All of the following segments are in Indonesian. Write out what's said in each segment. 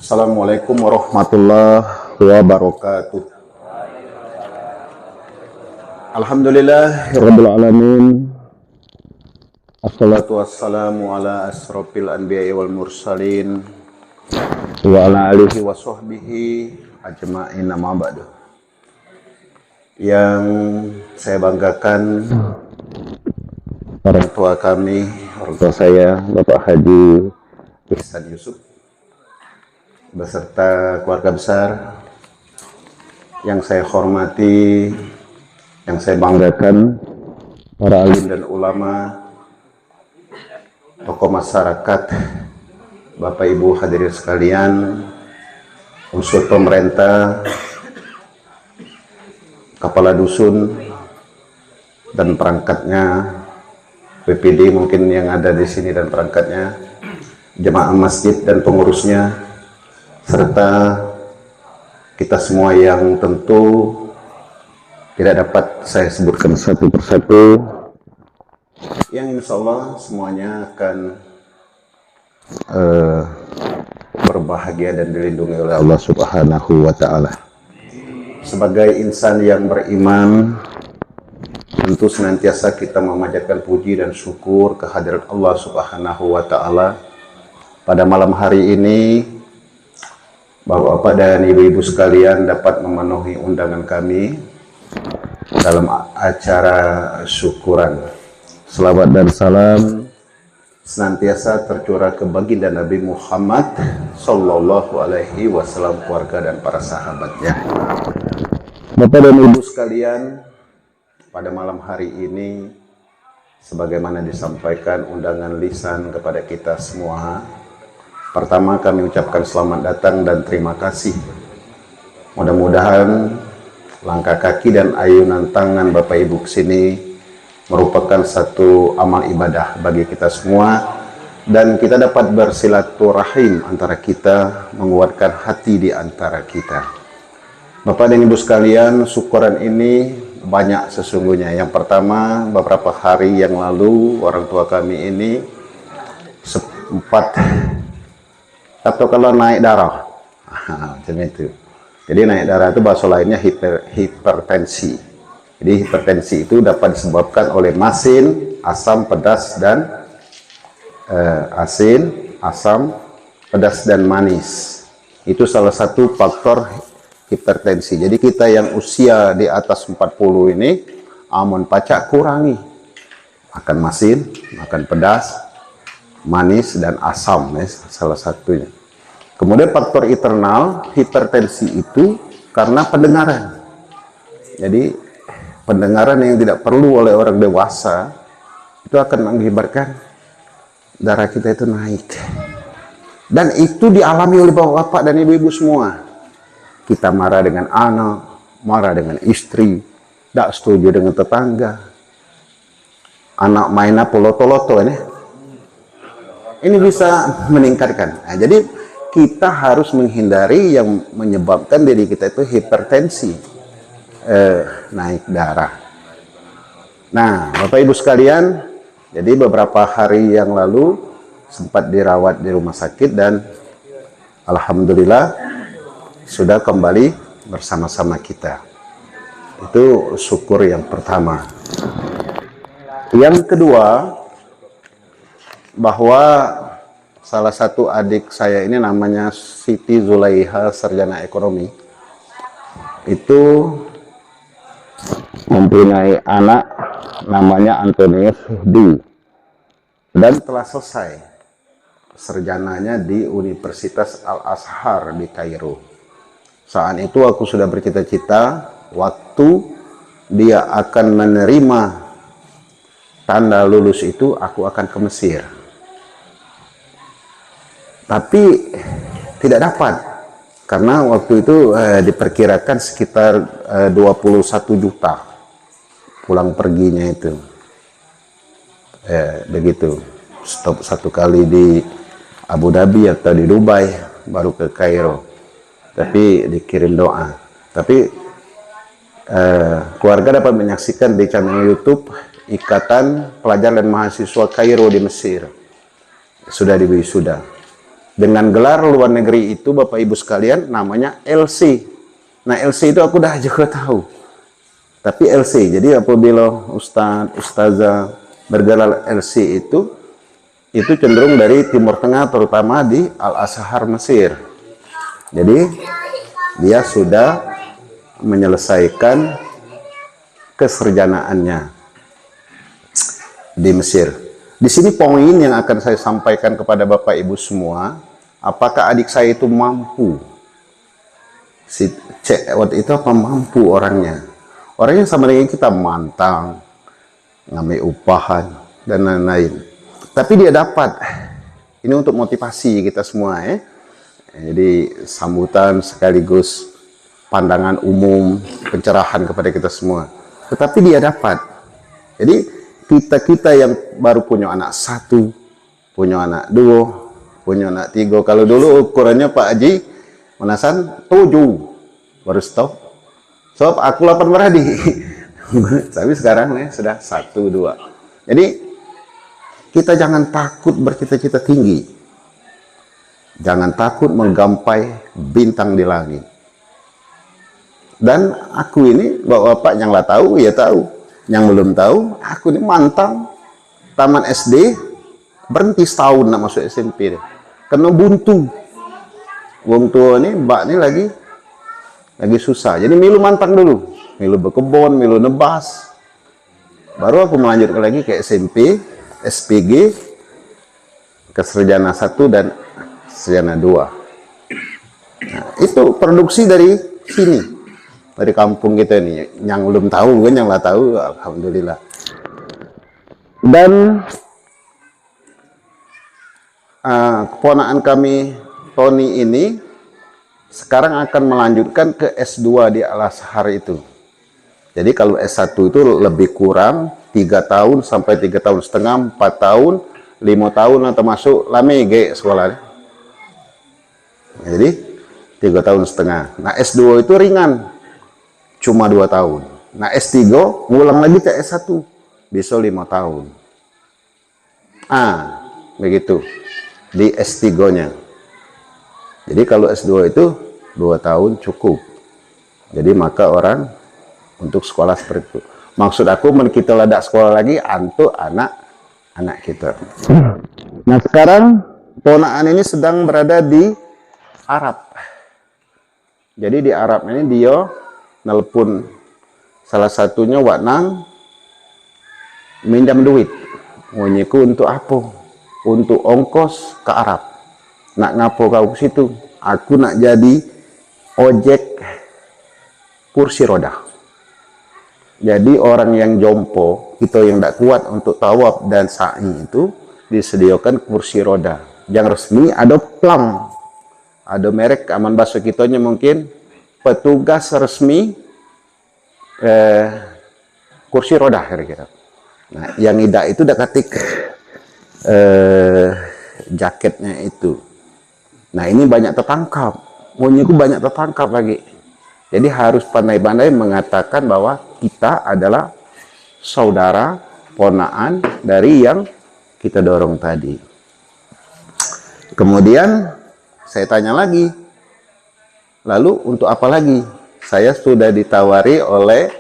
Assalamualaikum warahmatullahi wabarakatuh. Alhamdulillahirabbil alamin. Assalatu wassalamu ala asrofil anbiya'i wal mursalin wa ala alihi wa sahbihi ajma'in, amma ba'du. Yang saya banggakan orang tua kami, orang tua saya, Bapak Haji Ihsan Yusuf beserta keluarga besar, yang saya hormati, yang saya banggakan, para alim dan ulama, tokoh masyarakat, Bapak Ibu hadirin sekalian, unsur pemerintah, kepala dusun dan perangkatnya, BPD mungkin yang ada di sini dan perangkatnya, jemaah masjid dan pengurusnya, serta kita semua yang tentu tidak dapat saya sebutkan satu persatu, yang insya Allah semuanya akan berbahagia dan dilindungi oleh Allah Subhanahu wa Ta'ala. Sebagai insan yang beriman, tentu senantiasa kita memanjatkan puji dan syukur kehadirat Allah Subhanahu wa Ta'ala. Pada malam hari ini, Bapak-bapak dan ibu-ibu sekalian dapat memenuhi undangan kami dalam acara syukuran. Selawat dan salam senantiasa tercurah ke baginda Nabi Muhammad Sallallahu Alaihi Wasallam, keluarga dan para sahabatnya. Bapak dan ibu sekalian, pada malam hari ini, sebagaimana disampaikan undangan lisan kepada kita semua, pertama kami ucapkan selamat datang dan terima kasih. Mudah-mudahan langkah kaki dan ayunan tangan Bapak Ibu kesini merupakan satu amal ibadah bagi kita semua, dan kita dapat bersilaturahim antara kita, menguatkan hati di antara kita. Bapak dan Ibu sekalian, syukuran ini banyak sesungguhnya. Yang pertama, beberapa hari yang lalu orang tua kami ini sempat, atau kalau naik darah, macam itu. Jadi naik darah itu bahasa lainnya hipertensi. Jadi hipertensi itu dapat disebabkan oleh masin, asam, pedas, dan asin, asam, pedas, dan manis. Itu salah satu faktor hipertensi. Jadi kita yang usia di atas 40 ini, amun pacak kurangi. Makan masin, makan pedas, manis, dan asam, salah satunya. Kemudian faktor internal hipertensi itu karena pendengaran. Jadi pendengaran yang tidak perlu oleh orang dewasa itu akan mengakibatkan darah kita itu naik. Dan itu dialami oleh bapak-bapak dan ibu-ibu semua. Kita marah dengan anak, marah dengan istri, tidak setuju dengan tetangga. Anak main apa loto-loto ini. Ini bisa meningkatkan. Nah, jadi kita harus menghindari yang menyebabkan diri kita itu hipertensi, naik darah. Nah, Bapak Ibu sekalian, jadi beberapa hari yang lalu sempat dirawat di rumah sakit dan alhamdulillah sudah kembali bersama-sama kita. Itu syukur yang pertama. Yang kedua, bahwa salah satu adik saya ini namanya Siti Zulaiha, sarjana ekonomi, itu mempunyai anak namanya Antonius D, dan telah selesai sarjananya di Universitas Al-Azhar di Kairo. Saat itu aku sudah bercita-cita waktu dia akan menerima tanda lulus itu aku akan ke Mesir. Tapi tidak dapat, karena waktu itu diperkirakan sekitar 21 juta pulang perginya itu. Begitu, stop satu kali di Abu Dhabi atau di Dubai, baru ke Kairo. Tapi dikirim doa. Tapi keluarga dapat menyaksikan di channel YouTube Ikatan Pelajar dan Mahasiswa Kairo di Mesir. Sudah diwisuda. Dengan gelar luar negeri itu Bapak Ibu sekalian namanya LC. Nah LC itu aku dah juga tahu. Tapi LC, jadi apabila ustazah bergelar LC itu cenderung dari Timur Tengah, terutama di Al-Azhar Mesir. Jadi dia sudah menyelesaikan kesarjanaannya di Mesir. Di sini poin yang akan saya sampaikan kepada Bapak Ibu semua, apakah adik saya itu mampu? Si cewek itu apa mampu orangnya? Orangnya sama dengan kita, mantang, ngambil upahan, dan lain-lain. Tapi dia dapat. Ini untuk motivasi kita semua ya. Jadi sambutan sekaligus pandangan umum, pencerahan kepada kita semua. Tetapi dia dapat. Jadi kita yang baru punya anak 1, punya anak 2, punya anak 3. Kalau dulu ukurannya Pak Haji Manasan 7 baru stop. Sob aku 8 beradi. Tapi sekarang nih sudah 1, 2. Jadi kita jangan takut bercita-cita tinggi. Jangan takut menggapai bintang di langit. Dan aku ini bapak-bapak yang lah tahu ya tahu. Yang belum tahu, aku ini mantang taman SD, berhenti setahun nak masuk SMP deh. Kena buntu. Wong tua ini, mbak ini lagi susah. Jadi milu mantang dulu. Milu berkebun, milu nebas. Baru aku melanjutkan lagi ke SMP, SPG, ke Sarjana 1 dan Sarjana 2. Nah, itu produksi dari sini. Dari kampung kita ini, yang belum tahu kan, yang lah tahu, alhamdulillah. Dan keponakan kami Tony ini sekarang akan melanjutkan ke S2 di Al-Azhar itu. Jadi kalau S1 itu lebih kurang 3 tahun sampai 3 tahun setengah, 4 tahun, 5 tahun atau masuk lame ge sekolahnya. Jadi 3 tahun setengah. Nah S2 itu ringan. Cuma 2 tahun. Nah S3 ngulang lagi ke S1 bisa 5 tahun. Begitu di S3 nya. Jadi kalau S2 itu 2 tahun cukup. Jadi maka orang untuk sekolah seperti itu. Maksud aku kita ledak sekolah lagi untuk anak kita. Nah sekarang ponakan ini sedang berada di Arab. Jadi di Arab ini dia nelpon salah satunya Waknang minjam duit. Ngonyiku untuk apa? Untuk ongkos ke Arab. Nak ngapo kau ke situ? Aku nak jadi ojek kursi roda. Jadi orang yang jompo, kita yang tidak kuat untuk tawaf dan sa'i itu disediakan kursi roda. Yang resmi ada plang, ada merek aman bahasa kitanya mungkin petugas resmi kursi roda kira-kira. Nah, yang tidak itu udah ketik jaketnya itu. Nah, ini banyak tertangkap. Monyetku banyak tertangkap lagi. Jadi harus pandai-pandai mengatakan bahwa kita adalah saudara, ponaan dari yang kita dorong tadi. Kemudian saya tanya lagi, lalu untuk apa lagi? Saya sudah ditawari oleh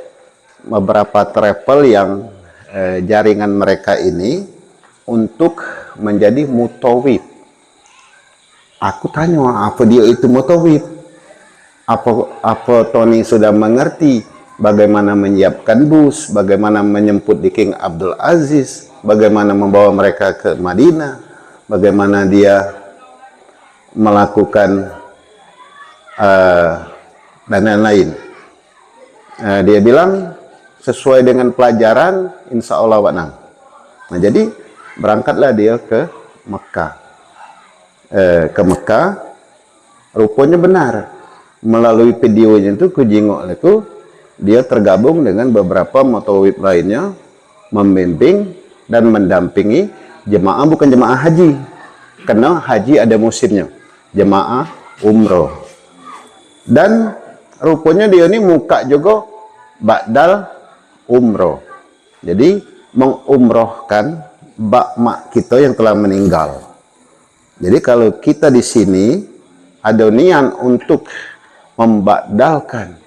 beberapa travel yang jaringan mereka ini untuk menjadi mutawif. Aku tanya, apa dia itu mutawif? Apa Tony sudah mengerti bagaimana menyiapkan bus, bagaimana menjemput di King Abdul Aziz, bagaimana membawa mereka ke Madinah, bagaimana dia melakukan dan lain-lain. Dia bilang sesuai dengan pelajaran insya Allah Waknang. Nah jadi berangkatlah dia ke Mekah. Rupanya benar melalui videonya itu kujingok itu dia tergabung dengan beberapa mutawif lainnya membimbing dan mendampingi jemaah, bukan jemaah haji karena haji ada musimnya, jemaah umroh. Dan rupanya dia ini muka juga ba'dal umroh. Jadi mengumrohkan bak mak kita yang telah meninggal. Jadi kalau kita di sini ada niat untuk membadalkan,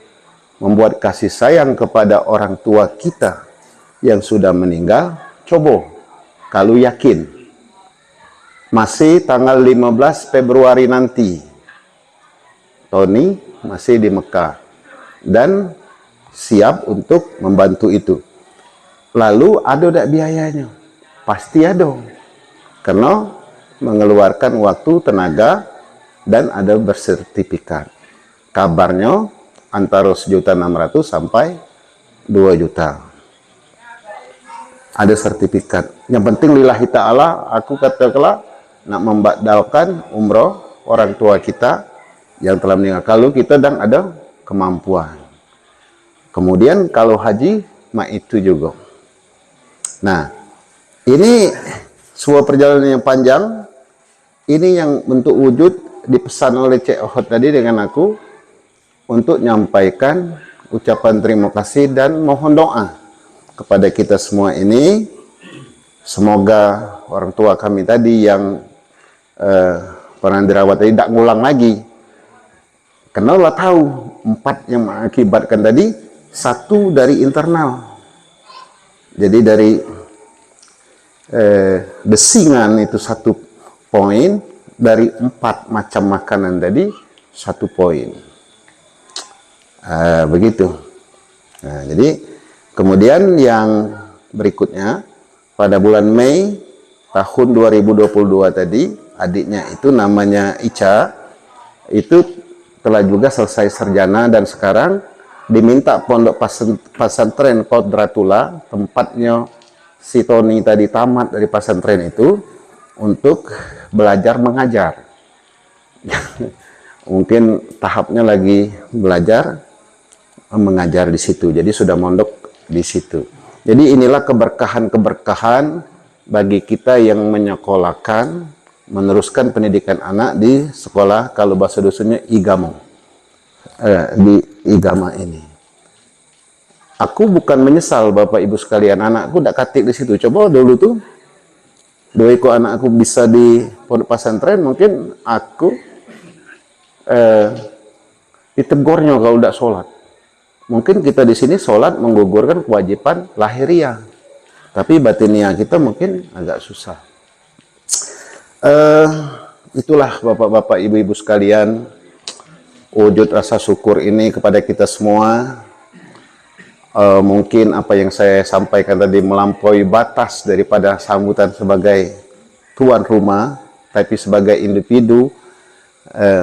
membuat kasih sayang kepada orang tua kita yang sudah meninggal, coba kalau yakin masih tanggal 15 Februari nanti Tony masih di Mekah dan siap untuk membantu itu. Lalu ada tak biayanya? Pasti ada, karena mengeluarkan waktu, tenaga, dan ada bersertifikat. Kabarnya antara 1.600.000 sampai 2 juta. Ada sertifikat. Yang penting lillahi ta'ala, aku katakanlah nak membadalkan umroh orang tua kita yang telah meninggal. Kalau kita dan ada kemampuan. Kemudian kalau haji, mak itu juga. Nah, ini sebuah perjalanan yang panjang. Ini yang bentuk wujud dipesan oleh Cik Ohot tadi dengan aku untuk menyampaikan ucapan terima kasih dan mohon doa kepada kita semua ini. Semoga orang tua kami tadi yang pernah dirawat tadi tidak ngulang lagi. Karena tahu 4 yang mengakibatkan tadi, 1 dari internal. Jadi dari desingan itu 1 poin, dari 4 macam makanan tadi 1 poin. Begitu. Nah, jadi kemudian yang berikutnya pada bulan Mei tahun 2022 tadi, adiknya itu namanya Ica, itu telah juga selesai sarjana dan sekarang diminta pondok pesantren Qodratullah, tempatnya si Tony tadi tamat dari pesantren itu, untuk belajar mengajar. Mungkin tahapnya lagi belajar mengajar di situ, jadi sudah mondok di situ. Jadi inilah keberkahan-keberkahan bagi kita yang menyekolahkan, meneruskan pendidikan anak di sekolah, kalau bahasa dusunnya igamo, di igama ini. Aku bukan menyesal Bapak Ibu sekalian, anakku tidak katik di situ. Coba dulu tuh, dua ikut anakku bisa di pondok pesantren, mungkin aku ditegurnya kalau tidak sholat. Mungkin kita di sini sholat menggugurkan kewajiban lahiriah, tapi batiniah kita mungkin agak susah. Itulah Bapak-bapak, Ibu-ibu sekalian, wujud rasa syukur ini kepada kita semua. Mungkin apa yang saya sampaikan tadi melampaui batas daripada sambutan sebagai tuan rumah, tapi sebagai individu,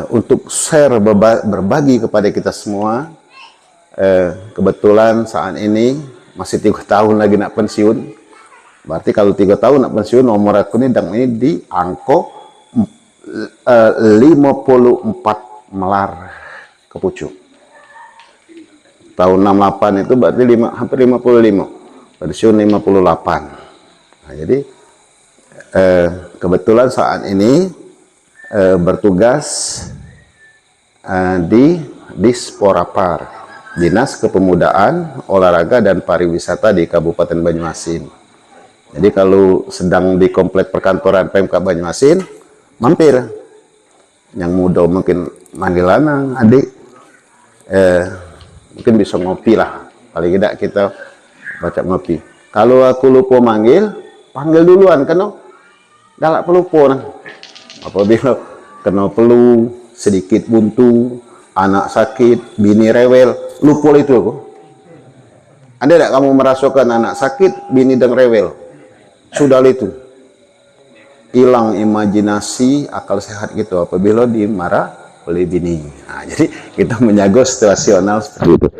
untuk share, berbagi kepada kita semua. Kebetulan saat ini masih 3 tahun lagi nak pensiun. Berarti kalau 3 tahun nak pensiun, nomor aku ini di angka 54 melar ke pucuk. Tahun 68 itu berarti hampir 55. Pensiun 58. Nah, jadi kebetulan saat ini bertugas di Disporapar, Dinas Kepemudaan, Olahraga dan Pariwisata di Kabupaten Banyuasin. Jadi kalau sedang di komplek perkantoran PMK Banyuasin, mampir. Yang muda mungkin manggil lanang, adik, mungkin bisa ngopi lah. Paling tidak kita baca ngopi. Kalau aku lupa manggil, panggil duluan, karena galak pelupa. Apabila kena pelu, sedikit buntu, anak sakit, bini rewel, lupa itu aku. Ada tidak kamu merasakan anak sakit, bini dan rewel? Sudah itu. Hilang imajinasi, akal sehat gitu apabila dimarah oleh bini. Nah, jadi kita menjaga situasional seperti itu.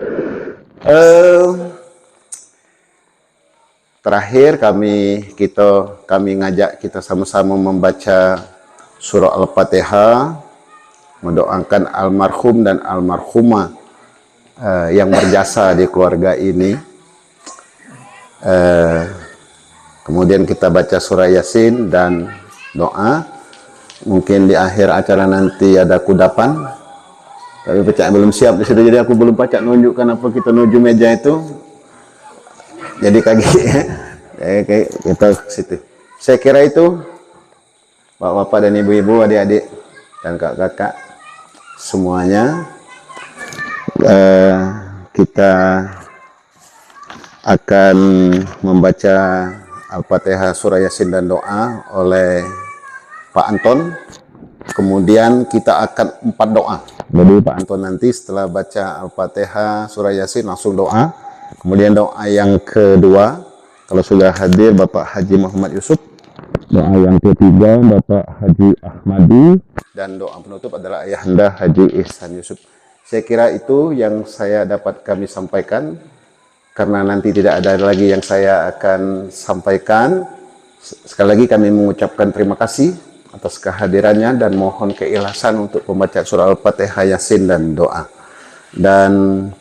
Terakhir kami ngajak kita sama-sama membaca surah Al-Fatihah, mendoakan almarhum dan almarhumah yang berjasa di keluarga ini. Kemudian kita baca surah Yasin dan doa. Mungkin di akhir acara nanti ada kudapan. Tapi Pecah belum siap di situ, jadi aku belum Pecah nunjukkan apa kita menuju meja itu. Jadi kayak kita ke situ. Saya kira itu Bapak-bapak dan ibu-ibu, adik-adik dan kakak-kakak semuanya, kita akan membaca Al-Fatihah, surah Yasin dan doa oleh Pak Anton. Kemudian kita akan 4 doa. Jadi Pak Anton nanti setelah baca Al-Fatihah, surah Yasin langsung doa. Kemudian doa yang kedua, kalau sudah hadir Bapak Haji Muhammad Yusuf. Doa yang ketiga Bapak Haji Ahmadi. Dan doa penutup adalah Ayahanda Haji Ihsan Yusuf. Saya kira itu yang saya dapat kami sampaikan. Karena nanti tidak ada lagi yang saya akan sampaikan. Sekali lagi kami mengucapkan terima kasih atas kehadirannya dan mohon keikhlasan untuk pembacaan surah Al-Fatihah, Yasin dan doa. Dan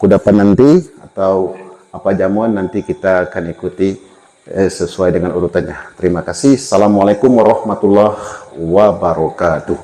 kudapan nanti atau apa jamuan nanti kita akan ikuti sesuai dengan urutannya. Terima kasih. Assalamualaikum warahmatullahi wabarakatuh.